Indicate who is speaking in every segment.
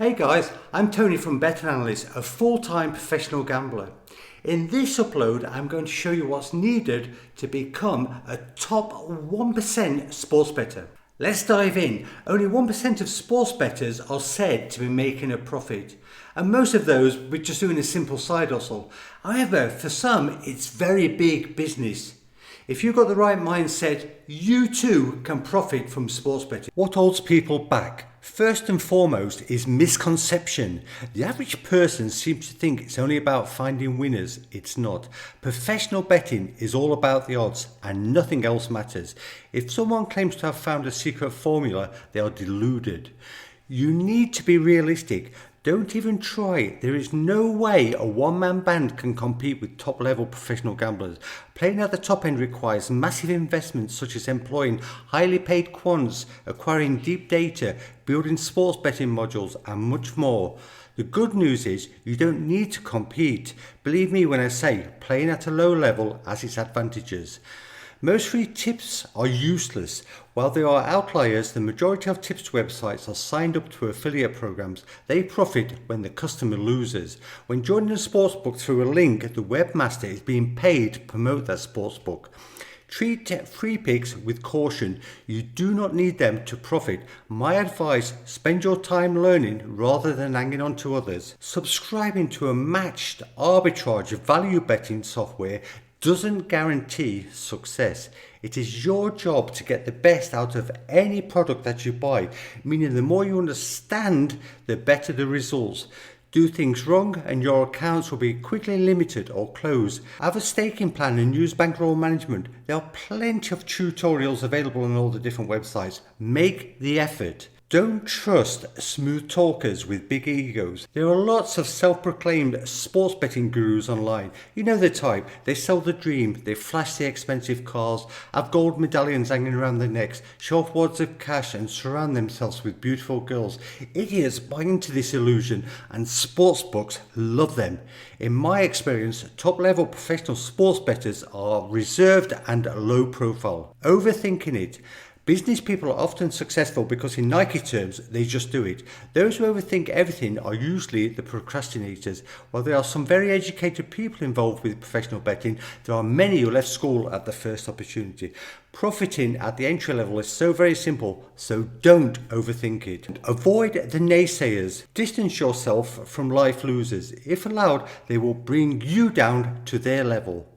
Speaker 1: Hey guys, I'm Tony from Bettor Analyst, a full-time professional gambler. In this upload, I'm going to show you what's needed to become a top 1% sports bettor. Let's dive in. Only 1% of sports bettors are said to be making a profit, and most of those we're just doing a simple side hustle. However, for some, it's very big business. If you've got the right mindset, you too can profit from sports betting. What holds people back? First and foremost is misconception. The average person seems to think it's only about finding winners. It's not. Professional betting is all about the odds and nothing else matters. If someone claims to have found a secret formula, they are deluded. You need to be realistic. Don't even try it. There is no way a one-man band can compete with top-level professional gamblers. Playing at the top end requires massive investments such as employing highly paid quants, acquiring deep data, building sports betting modules, and much more. The good news is you don't need to compete. Believe me when I say playing at a low level has its advantages. Most free tips are useless. While there are outliers, the majority of tips websites are signed up to affiliate programs. They profit when the customer loses. When joining a sportsbook through a link, the webmaster is being paid to promote that sportsbook. Treat free picks with caution. You do not need them to profit. My advice, spend your time learning rather than hanging on to others. Subscribing to a matched arbitrage value betting software doesn't guarantee success. It is your job to get the best out of any product that you buy, meaning the more you understand, the better the results. Do things wrong and your accounts will be quickly limited or closed. Have a staking plan and use bankroll management. There are plenty of tutorials available on all the different websites. Make the effort. Don't trust smooth talkers with big egos. There are lots of self-proclaimed sports betting gurus online. You know the type. They sell the dream. They flash the expensive cars, have gold medallions hanging around their necks, show off wads of cash and surround themselves with beautiful girls. Idiots buy into this illusion and sportsbooks love them. In my experience, top-level professional sports bettors are reserved and low profile. Overthinking it. Business people are often successful because in Nike terms, they just do it. Those who overthink everything are usually the procrastinators. While there are some very educated people involved with professional betting, there are many who left school at the first opportunity. Profiting at the entry level is so very simple, so don't overthink it. Avoid the naysayers. Distance yourself from life losers. If allowed, they will bring you down to their level.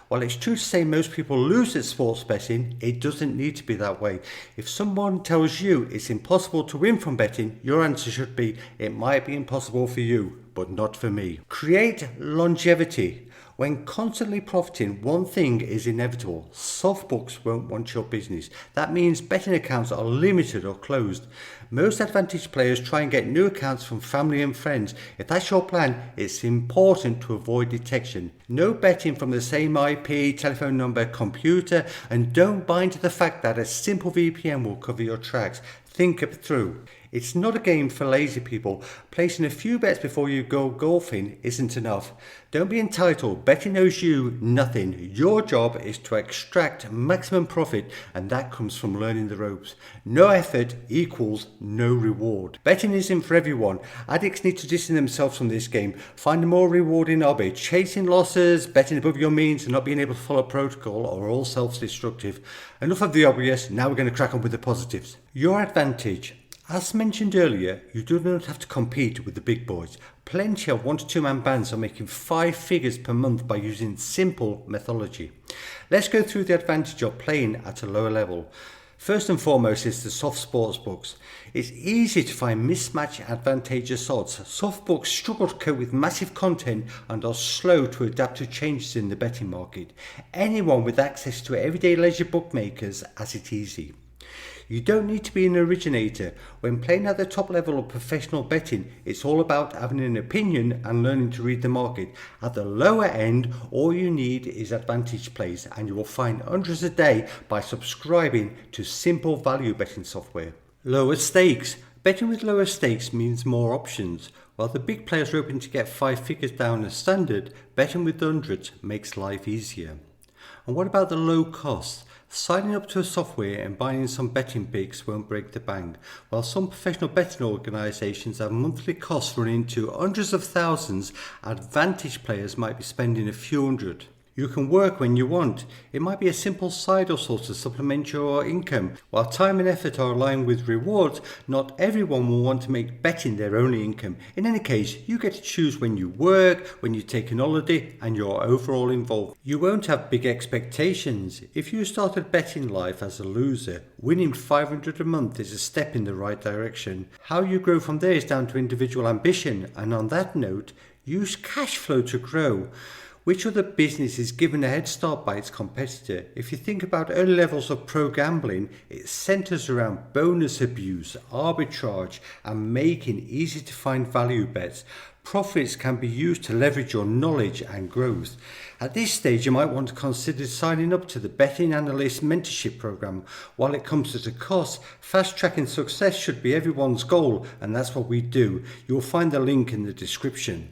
Speaker 1: While it's true to say most people lose at sports betting, it doesn't need to be that way. If someone tells you it's impossible to win from betting, your answer should be, it might be impossible for you, but not for me. Create longevity. When constantly profiting, one thing is inevitable. Softbooks won't want your business. That means betting accounts are limited or closed. Most advantaged players try and get new accounts from family and friends. If that's your plan, it's important to avoid detection. No betting from the same IP, telephone number, computer, and don't buy into the fact that a simple VPN will cover your tracks. Think it through. It's not a game for lazy people. Placing a few bets before you go golfing isn't enough. Don't be entitled. Betting owes you nothing. Your job is to extract maximum profit, and that comes from learning the ropes. No effort equals no reward. Betting isn't for everyone. Addicts need to distance themselves from this game. Find a more rewarding hobby. Chasing losses, betting above your means, and not being able to follow protocol are all self-destructive. Enough of the obvious. Now we're going to crack on with the positives. Your advantage. As mentioned earlier, you do not have to compete with the big boys. Plenty of 1 to 2 man bands are making 5 figures per month by using simple methodology. Let's go through the advantage of playing at a lower level. First and foremost is the soft sports books. It's easy to find mismatched advantageous odds. Soft books struggle to cope with massive content and are slow to adapt to changes in the betting market. Anyone with access to everyday leisure bookmakers has it easy. You don't need to be an originator. When playing at the top level of professional betting, it's all about having an opinion and learning to read the market. At the lower end, all you need is advantage plays, and you will find hundreds a day by subscribing to simple value betting software. Lower stakes. Betting with lower stakes means more options. While the big players are hoping to get 5 figures down as standard, betting with hundreds makes life easier. And what about the low costs? Signing up to a software and buying some betting picks won't break the bank. While some professional betting organisations have monthly costs running into hundreds of thousands, advantage players might be spending a few hundred. You can work when you want. It might be a simple side hustle to supplement your income. While time and effort are aligned with rewards, not everyone will want to make betting their only income. In any case, you get to choose when you work, when you take an holiday, and your overall involvement. You won't have big expectations. If you started betting life as a loser, winning $500 a month is a step in the right direction. How you grow from there is down to individual ambition, and on that note, use cash flow to grow. Which other business is given a head start by its competitor? If you think about early levels of pro gambling, it centers around bonus abuse, arbitrage, and making easy to find value bets. Profits can be used to leverage your knowledge and growth. At this stage, you might want to consider signing up to the Betting Analyst Mentorship Program. While it comes at a cost, fast-tracking success should be everyone's goal, and that's what we do. You'll find the link in the description.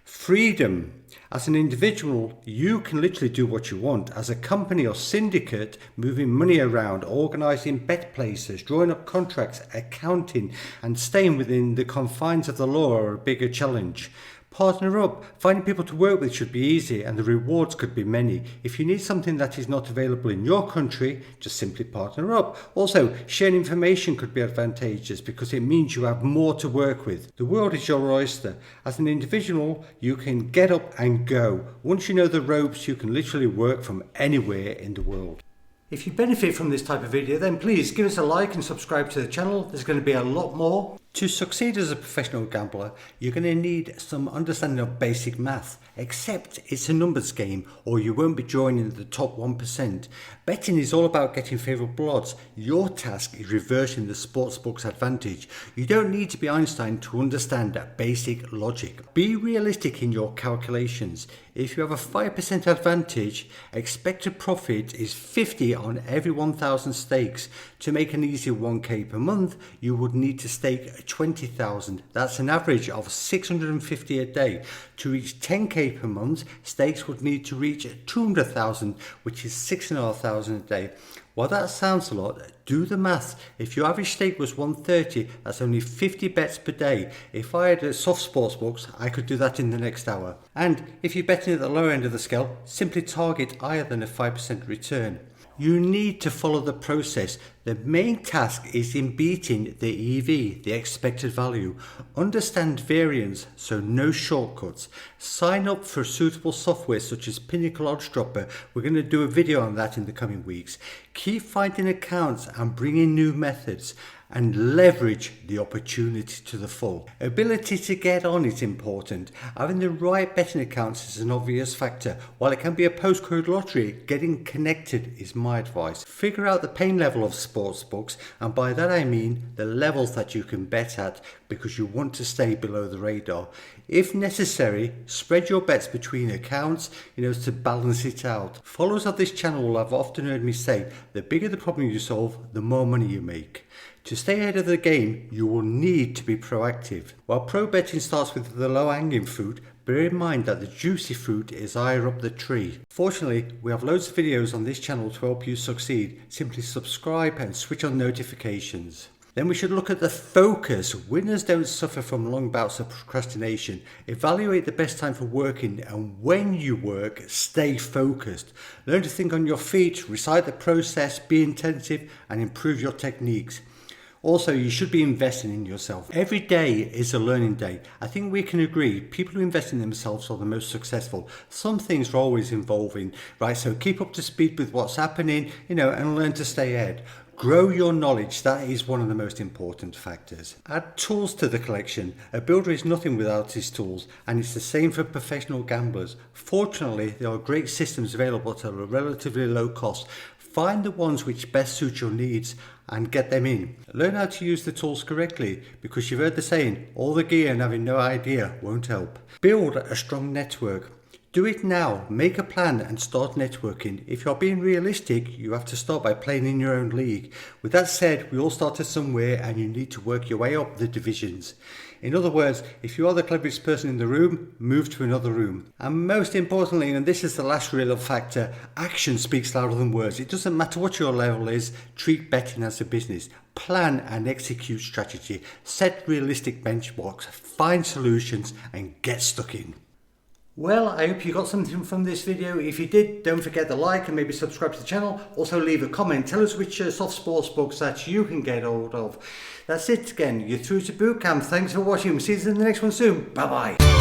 Speaker 1: Freedom. As an individual, you can literally do what you want. As a company or syndicate, moving money around, organising bet places, drawing up contracts, accounting, and staying within the confines of the law are a bigger challenge. Partner up. Finding people to work with should be easy, and the rewards could be many. If you need something that is not available in your country, just simply partner up. Also, sharing information could be advantageous because it means you have more to work with. The world is your oyster. As an individual, you can get up and go. Once you know the ropes, you can literally work from anywhere in the world. If you benefit from this type of video, then please give us a like and subscribe to the channel. There's going to be a lot more. To succeed as a professional gambler, you're going to need some understanding of basic math, except it's a numbers game or you won't be joining the top 1%. Betting is all about getting favourable odds. Your task is reversing the sportsbook's advantage. You don't need to be Einstein to understand that basic logic. Be realistic in your calculations. If you have a 5% advantage, expected profit is 50 on every 1,000 stakes. To make an easy 1k per month, you would need to stake 20,000. That's an average of 650 a day. To reach 10k per month, stakes would need to reach 200,000, which is 6,500 a day. While that sounds a lot, do the math. If your average stake was 130, that's only 50 bets per day. If I had a soft sports books, I could do that in the next hour. And if you're betting at the lower end of the scale, simply target higher than a 5% return. You need to follow the process. The main task is in beating the EV, the expected value. Understand variance, so no shortcuts. Sign up for suitable software such as Pinnacle Odds Dropper. We're going to do a video on that in the coming weeks. Keep finding accounts and bring in new methods, and leverage the opportunity to the full. Ability to get on is important. Having the right betting accounts is an obvious factor. While it can be a postcode lottery, getting connected is my advice. Figure out the pain level of sports books, and by that I mean the levels that you can bet at, because you want to stay below the radar. If necessary, spread your bets between accounts, to balance it out. Followers of this channel will have often heard me say, the bigger the problem you solve, the more money you make. To stay ahead of the game, you will need to be proactive. While pro betting starts with the low-hanging fruit, bear in mind that the juicy fruit is higher up the tree. Fortunately, we have loads of videos on this channel to help you succeed. Simply subscribe and switch on notifications. Then we should look at the focus. Winners don't suffer from long bouts of procrastination. Evaluate the best time for working, and when you work, stay focused. Learn to think on your feet, recite the process, be attentive, and improve your techniques. Also, you should be investing in yourself. Every day is a learning day. I think we can agree people who invest in themselves are the most successful. Some things are always evolving, right? So keep up to speed with what's happening, and learn to stay ahead. Grow your knowledge. That is one of the most important factors. Add tools to the collection. A builder is nothing without his tools, and it's the same for professional gamblers. Fortunately, there are great systems available at a relatively low cost. Find the ones which best suit your needs and get them in. Learn how to use the tools correctly, because you've heard the saying, all the gear and having no idea won't help. Build a strong network. Do it now. Make a plan and start networking. If you're being realistic, you have to start by playing in your own league. With that said, we all started somewhere and you need to work your way up the divisions. In other words, if you are the cleverest person in the room, move to another room. And most importantly, and this is the last real factor, action speaks louder than words. It doesn't matter what your level is, treat betting as a business. Plan and execute strategy, set realistic benchmarks, find solutions and get stuck in. Well, I hope you got something from this video. If you did, don't forget to like and maybe subscribe to the channel. Also leave a comment. Tell us which soft sports books that you can get hold of. That's it again. You're through to boot camp. Thanks for watching. See you in the next one soon. Bye bye.